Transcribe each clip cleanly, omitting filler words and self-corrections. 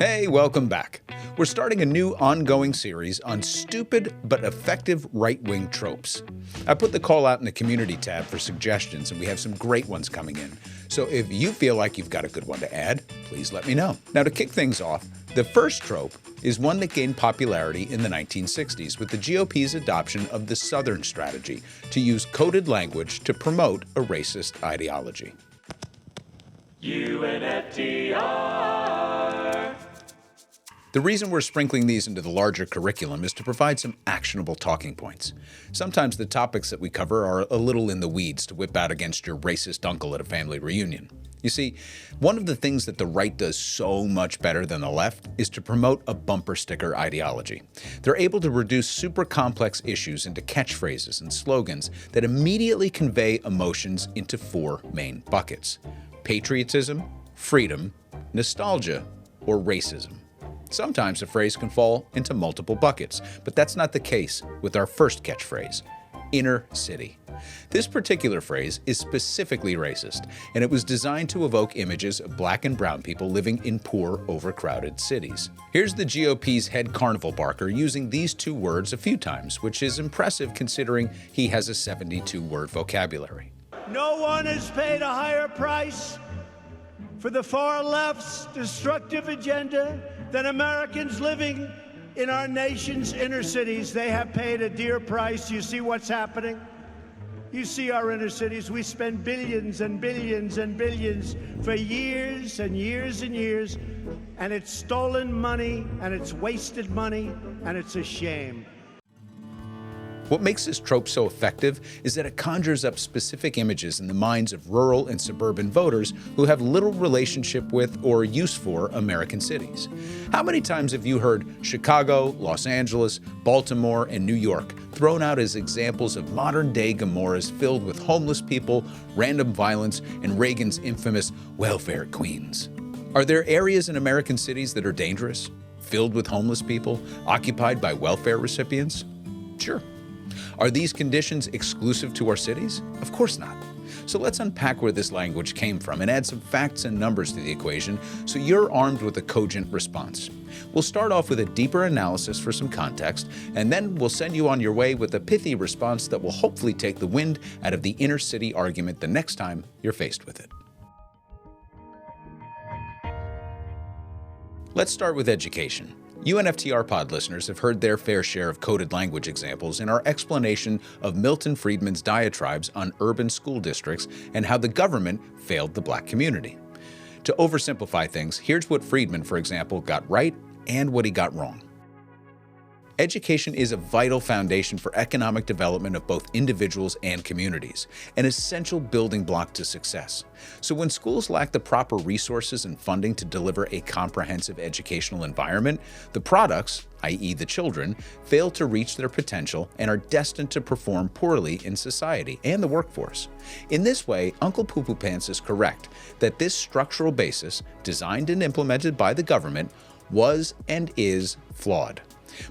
Hey, welcome back. We're starting a new ongoing series on stupid but effective right-wing tropes. I put the call out in the community tab for suggestions, and we have some great ones coming in. So if you feel like you've got a good one to add, please let me know. Now, to kick things off, the first trope is one that gained popularity in the 1960s with the GOP's adoption of the Southern strategy to use coded language to promote a racist ideology. UNFTR. The reason we're sprinkling these into the larger curriculum is to provide some actionable talking points. Sometimes the topics that we cover are a little in the weeds to whip out against your racist uncle at a family reunion. You see, one of the things that the right does so much better than the left is to promote a bumper sticker ideology. They're able to reduce super complex issues into catchphrases and slogans that immediately convey emotions into four main buckets: patriotism, freedom, nostalgia, or racism. Sometimes a phrase can fall into multiple buckets, but that's not the case with our first catchphrase, inner city. This particular phrase is specifically racist, and it was designed to evoke images of black and brown people living in poor, overcrowded cities. Here's the GOP's head carnival barker using these two words a few times, which is impressive considering he has a 72-word vocabulary. No one has paid a higher price for the far left's destructive agenda than Americans living in our nation's inner cities. They have paid a dear price. You see what's happening? You see our inner cities. We spend billions and billions and billions for years and years and years, and it's stolen money, and it's wasted money, and it's a shame. What makes this trope so effective is that it conjures up specific images in the minds of rural and suburban voters who have little relationship with or use for American cities. How many times have you heard Chicago, Los Angeles, Baltimore, and New York thrown out as examples of modern-day Gomorrahs filled with homeless people, random violence, and Reagan's infamous welfare queens? Are there areas in American cities that are dangerous, filled with homeless people, occupied by welfare recipients? Sure. Are these conditions exclusive to our cities? Of course not. So let's unpack where this language came from and add some facts and numbers to the equation so you're armed with a cogent response. We'll start off with a deeper analysis for some context, and then we'll send you on your way with a pithy response that will hopefully take the wind out of the inner city argument the next time you're faced with it. Let's start with education. UNFTR pod listeners have heard their fair share of coded language examples in our explanation of Milton Friedman's diatribes on urban school districts and how the government failed the black community. To oversimplify things, here's what Friedman, for example, got right and what he got wrong. Education is a vital foundation for economic development of both individuals and communities, an essential building block to success. So when schools lack the proper resources and funding to deliver a comprehensive educational environment, the products, i.e. the children, fail to reach their potential and are destined to perform poorly in society and the workforce. In this way, Uncle Poo Poo Pants is correct that this structural basis, designed and implemented by the government, was and is flawed.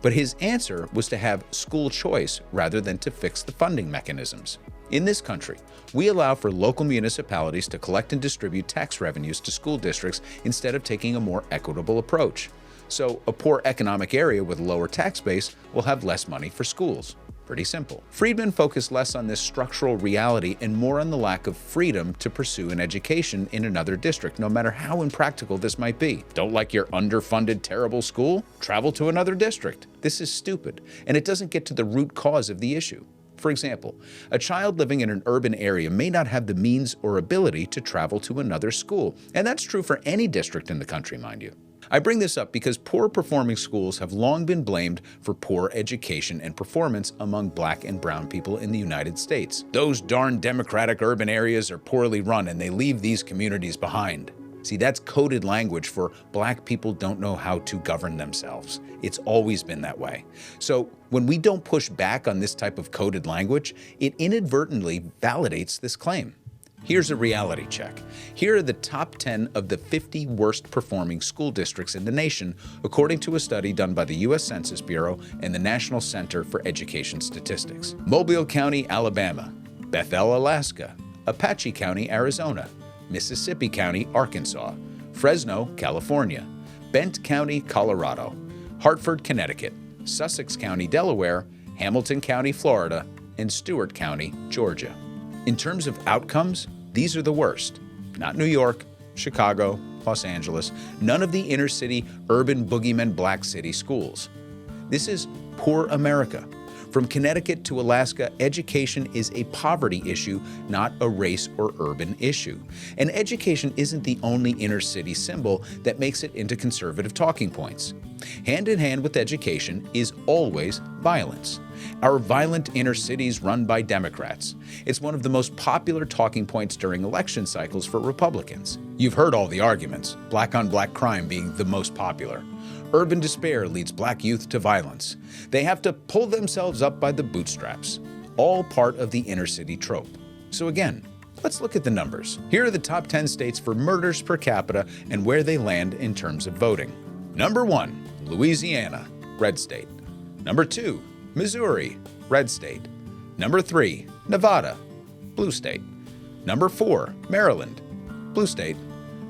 But his answer was to have school choice rather than to fix the funding mechanisms. In this country, we allow for local municipalities to collect and distribute tax revenues to school districts instead of taking a more equitable approach. So a poor economic area with a lower tax base will have less money for schools. Pretty simple. Friedman focused less on this structural reality and more on the lack of freedom to pursue an education in another district, no matter how impractical this might be. Don't like your underfunded, terrible school? Travel to another district. This is stupid, and it doesn't get to the root cause of the issue. For example, a child living in an urban area may not have the means or ability to travel to another school, and that's true for any district in the country, mind you. I bring this up because poor performing schools have long been blamed for poor education and performance among black and brown people in the United States. Those darn democratic urban areas are poorly run and they leave these communities behind. See, that's coded language for black people don't know how to govern themselves. It's always been that way. So when we don't push back on this type of coded language, it inadvertently validates this claim. Here's a reality check. Here are the top 10 of the 50 worst performing school districts in the nation, according to a study done by the U.S. Census Bureau and the National Center for Education Statistics. Mobile County, Alabama. Bethel, Alaska. Apache County, Arizona. Mississippi County, Arkansas. Fresno, California. Bent County, Colorado, Hartford, Connecticut, Sussex County, Delaware, Hamilton County, Florida, and Stewart County, Georgia. In terms of outcomes, these are the worst. Not New York, Chicago, Los Angeles, none of the inner-city, urban boogeyman black city schools. This is poor America. From Connecticut to Alaska, education is a poverty issue, not a race or urban issue. And education isn't the only inner-city symbol that makes it into conservative talking points. Hand in hand with education is always violence. Our violent inner cities run by Democrats. It's one of the most popular talking points during election cycles for Republicans. You've heard all the arguments, black-on-black crime being the most popular. Urban despair leads black youth to violence. They have to pull themselves up by the bootstraps. All part of the inner city trope. So again, let's look at the numbers. Here are the top 10 states for murders per capita and where they land in terms of voting. Number 1, Louisiana, red state. Number 2, Missouri, red state. Number 3, Nevada, blue state. Number 4, Maryland, blue state.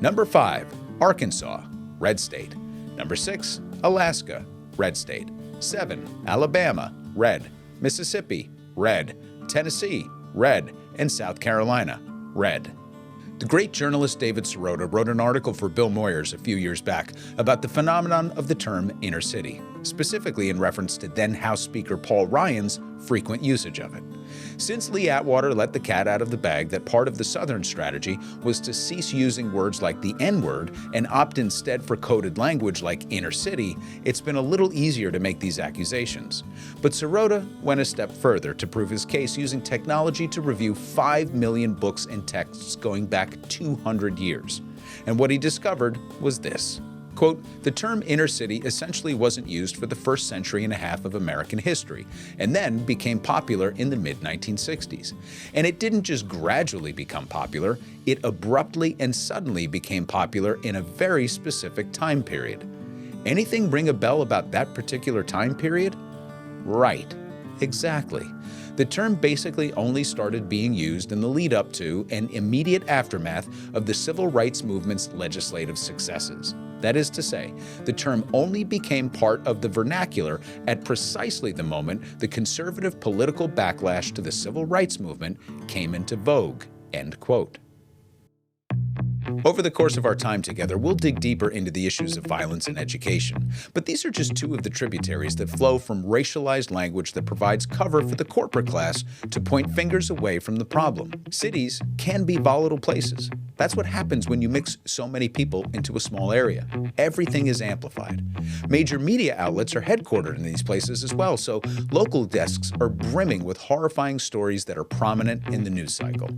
Number 5, Arkansas, red state. Number 6, Alaska, red state. 7, Alabama, red. Mississippi, red. Tennessee, red. And South Carolina, red. The great journalist David Sirota wrote an article for Bill Moyers a few years back about the phenomenon of the term inner city, specifically in reference to then House Speaker Paul Ryan's frequent usage of it. Since Lee Atwater let the cat out of the bag that part of the Southern strategy was to cease using words like the N-word and opt instead for coded language like inner city, it's been a little easier to make these accusations. But Sirota went a step further to prove his case using technology to review 5 million books and texts going back 200 years. And what he discovered was this. Quote, the term inner city essentially wasn't used for the first century and a half of American history, and then became popular in the mid-1960s. And it didn't just gradually become popular, it abruptly and suddenly became popular in a very specific time period. Anything ring a bell about that particular time period? Right, exactly. The term basically only started being used in the lead up to and immediate aftermath of the civil rights movement's legislative successes. That is to say, the term only became part of the vernacular at precisely the moment the conservative political backlash to the civil rights movement came into vogue. End quote. Over the course of our time together, we'll dig deeper into the issues of violence and education. But these are just two of the tributaries that flow from racialized language that provides cover for the corporate class to point fingers away from the problem. Cities can be volatile places. That's what happens when you mix so many people into a small area. Everything is amplified. Major media outlets are headquartered in these places as well, so local desks are brimming with horrifying stories that are prominent in the news cycle.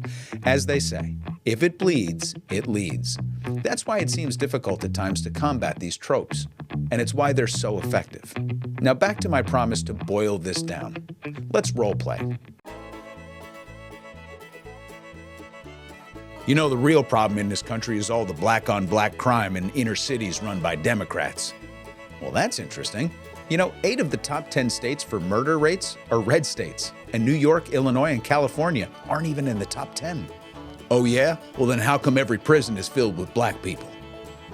As they say, if it bleeds, it leads. That's why it seems difficult at times to combat these tropes, and it's why they're so effective. Now back to my promise to boil this down. Let's role play. You know, the real problem in this country is all the black-on-black crime in inner cities run by Democrats. Well, that's interesting. You know, 8 of the top 10 states for murder rates are red states, and New York, Illinois, and California aren't even in the top 10. Oh yeah? Well then how come every prison is filled with black people?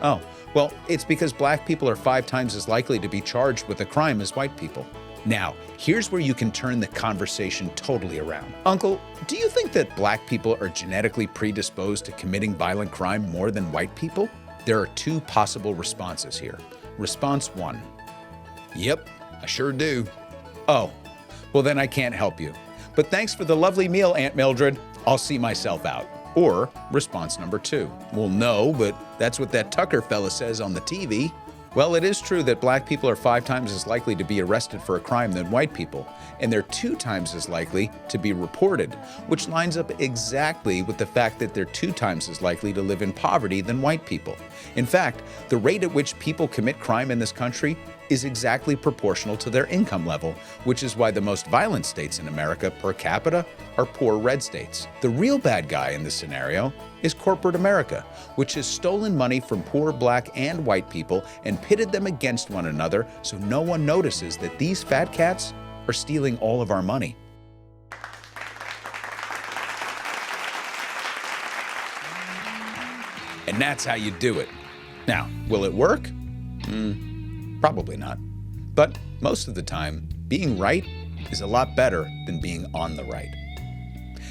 Oh, well, it's because black people are 5 times as likely to be charged with a crime as white people. Now, here's where you can turn the conversation totally around. Uncle, do you think that black people are genetically predisposed to committing violent crime more than white people? There are 2 possible responses here. Response 1. Yep, I sure do. Oh, well then I can't help you. But thanks for the lovely meal, Aunt Mildred. I'll see myself out. Or response number 2. Well, no, but that's what that Tucker fella says on the TV. Well, it is true that black people are 5 times as likely to be arrested for a crime than white people, and they're 2 times as likely to be reported, which lines up exactly with the fact that they're 2 times as likely to live in poverty than white people. In fact, the rate at which people commit crime in this country is exactly proportional to their income level, which is why the most violent states in America per capita are poor red states. The real bad guy in this scenario is corporate America, which has stolen money from poor black and white people and pitted them against one another so no one notices that these fat cats are stealing all of our money. And that's how you do it. Now, will it work? Probably not. But most of the time, being right is a lot better than being on the right.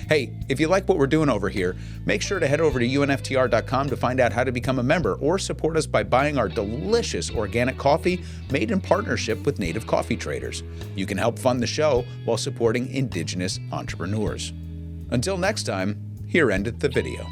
Hey, if you like what we're doing over here, make sure to head over to UNFTR.com to find out how to become a member or support us by buying our delicious organic coffee made in partnership with native coffee traders. You can help fund the show while supporting indigenous entrepreneurs. Until next time, here endeth the video.